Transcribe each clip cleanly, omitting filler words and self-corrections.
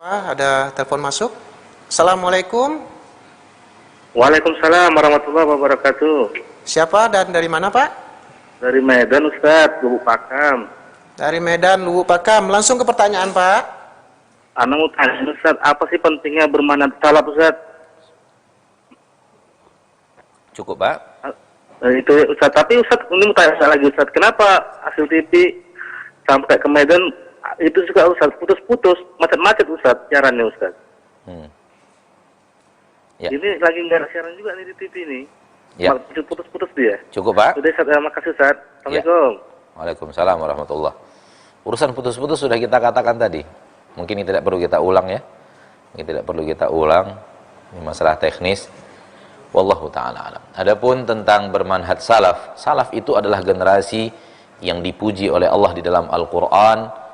Ada telepon masuk. Assalamualaikum. Waalaikumsalam warahmatullahi wabarakatuh. Siapa dan dari mana, Pak? Dari Medan, Ustaz, Lubuk Pakam. Dari Medan, Lubuk Pakam. Langsung ke pertanyaan, Pak. Ana mau tanya, Ustaz, apa sih pentingnya bermanhaj salaf, Ustaz? Cukup, Pak. Itu Ustaz, tapi Ustaz, ini mau tanya lagi, Ustaz, kenapa hasil TV sampai ke Medan itu juga Ustaz putus-putus, macet-macet Ustaz, siarannya Ustaz. Ya. Ini lagi nggak ada siaran juga nih di TV ini. Ya. Putus-putus dia. Cukup, Pak. Sudah, Ustaz, makasih Ustaz. Assalamualaikum. Waalaikumsalam warahmatullah. Urusan putus-putus sudah kita katakan tadi. Mungkin ini tidak perlu kita ulang ya. Ini tidak perlu kita ulang. Ini masalah teknis. Wallahu ta'ala alam. Adapun tentang bermanhaj salaf, salaf itu adalah generasi yang dipuji oleh Allah di dalam Al-Quran,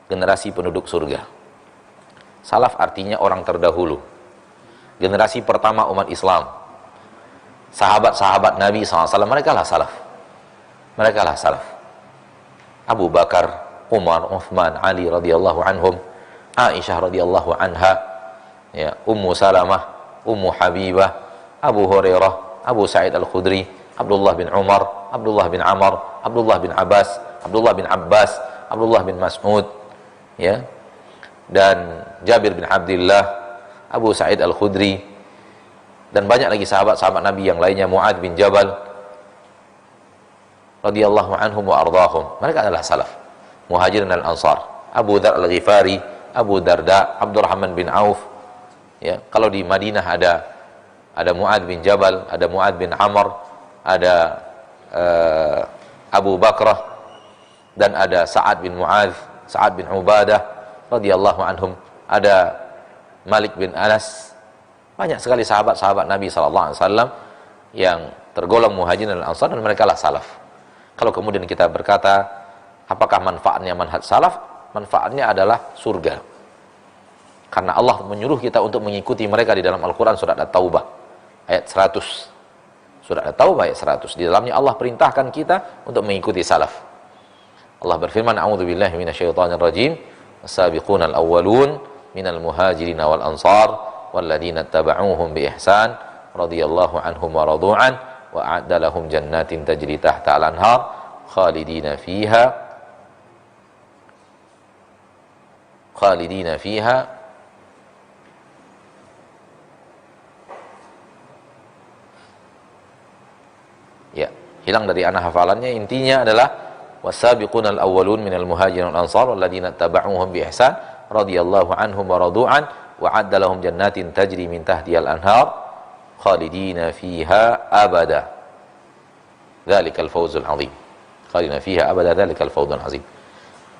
generasi penduduk surga. Salaf artinya orang terdahulu, generasi pertama umat Islam. Sahabat-sahabat Nabi SAW, mereka lah salaf. Mereka lah salaf. Abu Bakar, Umar, Uthman, Ali radhiyallahu anhum, Aisyah radhiyallahu anha, ya, Ummu Salamah, Ummu Habibah, Abu Hurairah, Abu Sa'id Al-Khudri, Abdullah bin Umar, Abdullah bin Amr, Abdullah bin Abbas, Abdullah bin Abbas, Abdullah bin Mas'ud, ya, dan Jabir bin Abdullah, Abu Sa'id Al-Khudri, dan banyak lagi sahabat-sahabat Nabi yang lainnya, Mu'ad bin Jabal radhiyallahu anhum wa ardahum. Mereka adalah salaf, Muhajirin dan Ansar. Abu Dzar Al-Ghifari, Abu Darda, Abdurrahman bin Auf, ya. Kalau di Madinah ada Mu'ad bin Jabal, ada Mu'ad bin Amr, ada Abu Bakrah, dan ada Sa'ad bin Mu'adz, Sa'ad bin Ubadah radhiyallahu anhum, ada Malik bin Anas. Banyak sekali sahabat-sahabat Nabi SAW yang tergolong Muhajirin dan Ansar, dan mereka lah salaf. Kalau kemudian kita berkata, apakah manfaatnya manhaj salaf? Manfaatnya adalah surga. Karena Allah menyuruh kita untuk mengikuti mereka di dalam Al-Quran surat At-Taubah ayat 100. Surat At-Taubah ayat 100. Di dalamnya Allah perintahkan kita untuk mengikuti salaf. Allah berfirman, A'udzubillahi minasyaitonirrajim. As-sabiqunal awwalun minal muhajirin wal ansar walladzina tabauhum bi ihsan radhiyallahu anhum wa radu'an wa a'adda lahum jannatin tajri tahta al-anhar khalidina fiha ya, hilang dari anak hafalannya. Intinya adalah wasabiqunal awwalun minal muhajirin wal ansar walladzina tabauhum bi ihsan radhiyallahu anhum wa radu'an wa 'adda lahum jannatin tajri min tahtihal anhar khalidina fiha abada dzalikal fawzul 'adzim. Khalidina fiha abada dzalikal fawzul 'adzim.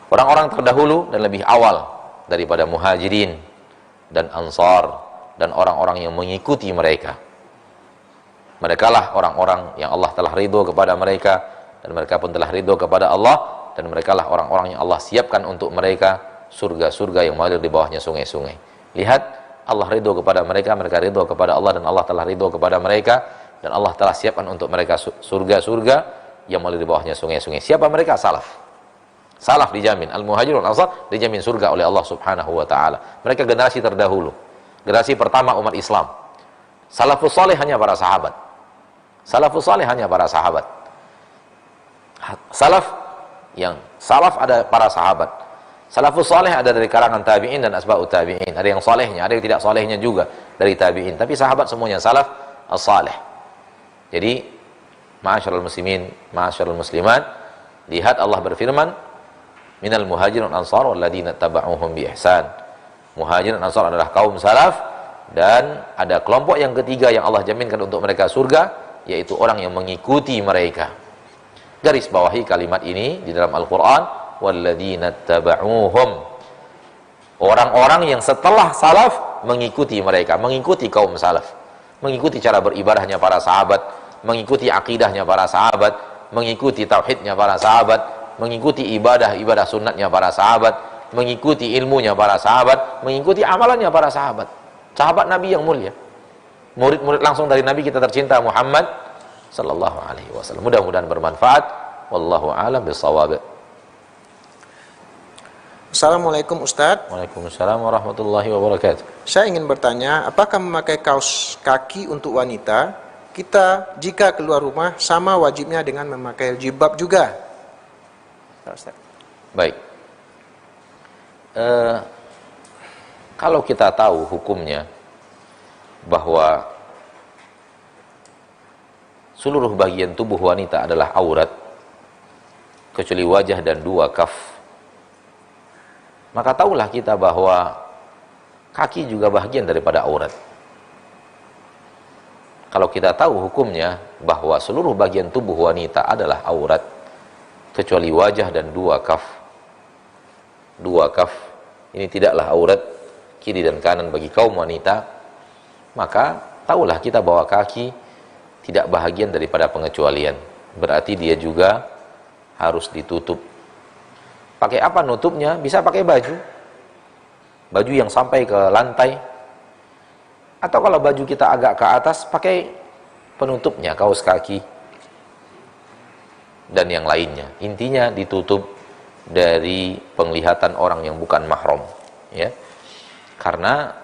Orang-orang terdahulu dan lebih awal daripada muhajirin dan ansar dan orang-orang yang mengikuti mereka, merekalah orang-orang yang Allah telah ridho kepada mereka, dan mereka pun telah ridho kepada Allah, dan merekalah orang-orang yang Allah siapkan untuk mereka surga-surga yang mengalir di bawahnya sungai-sungai. Lihat, Allah ridho kepada mereka, mereka ridho kepada Allah, dan Allah telah ridho kepada mereka, dan Allah telah siapkan untuk mereka surga-surga yang mengalir di bawahnya sungai-sungai. Siapa mereka? Salaf. Salaf dijamin, Al-Muhajirun Al-Ansar dijamin surga oleh Allah Subhanahu wa taala. Mereka generasi terdahulu, generasi pertama umat Islam. Salafus saleh hanya para sahabat. Salafus saleh hanya para sahabat. Salaf ada para sahabat. Salafus saleh ada dari kalangan tabi'in dan asba'ut tabi'in. Ada yang salehnya, ada yang tidak salehnya juga dari tabi'in. Tapi sahabat semuanya salaf as-saleh. Jadi, ma'asyiral muslimin, ma'asyiral muslimat, lihat Allah berfirman, minal muhajirin wal ansar walladzina tabauhum bi ihsan. Muhajirin dan ansar adalah kaum salaf, dan ada kelompok yang ketiga yang Allah jaminkan untuk mereka surga, yaitu orang yang mengikuti mereka. Garis bawahi kalimat ini di dalam Al-Quran, walladzina tabauhum, orang-orang yang setelah salaf mengikuti mereka, mengikuti kaum salaf, mengikuti cara beribadahnya para sahabat, mengikuti akidahnya para sahabat, mengikuti tauhidnya para sahabat, mengikuti ibadah sunnatnya para sahabat, mengikuti ilmunya para sahabat, mengikuti amalannya para sahabat. Sahabat Nabi yang mulia, murid-murid langsung dari Nabi kita tercinta Muhammad sallallahu alaihi wasallam. Mudah-mudahan bermanfaat. Wallahu a'lam bishawab. Assalamualaikum Ustadz. Waalaikumsalam warahmatullahi wabarakatuh. Saya ingin bertanya, apakah memakai kaos kaki untuk wanita, kita jika keluar rumah sama wajibnya dengan memakai jilbab juga? Ustaz. Baik. Kalau kita tahu hukumnya bahwa seluruh bagian tubuh wanita adalah aurat kecuali wajah dan dua kaf, maka tahulah kita bahwa kaki juga bagian daripada aurat. Kalau kita tahu hukumnya bahwa seluruh bagian tubuh wanita adalah aurat kecuali wajah dan dua kaf. Dua kaf ini tidaklah aurat kiri dan kanan bagi kaum wanita, maka tahulah kita bahwa kaki tidak bahagian daripada pengecualian. Berarti dia juga harus ditutup. Pakai apa nutupnya? Bisa pakai baju. Baju yang sampai ke lantai. Atau kalau baju kita agak ke atas, pakai penutupnya, kaos kaki. Dan yang lainnya. Intinya ditutup dari penglihatan orang yang bukan mahram. Ya. Karena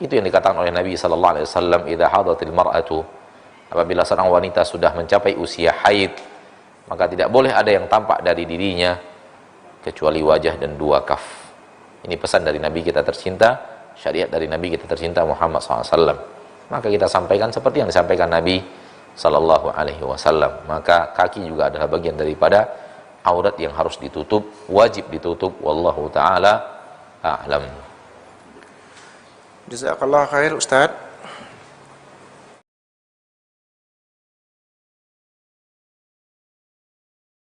itu yang dikatakan oleh Nabi SAW, "Idza hadatil mar'atu", apabila seorang wanita sudah mencapai usia haid, maka tidak boleh ada yang tampak dari dirinya kecuali wajah dan dua kaf. Ini pesan dari Nabi kita tercinta, syariat dari Nabi kita tercinta Muhammad SAW. Maka kita sampaikan seperti yang disampaikan Nabi SAW. Maka kaki juga adalah bagian daripada aurat yang harus ditutup, wajib ditutup. Wallahu ta'ala a'lam. Jazakallah khair Ustadz.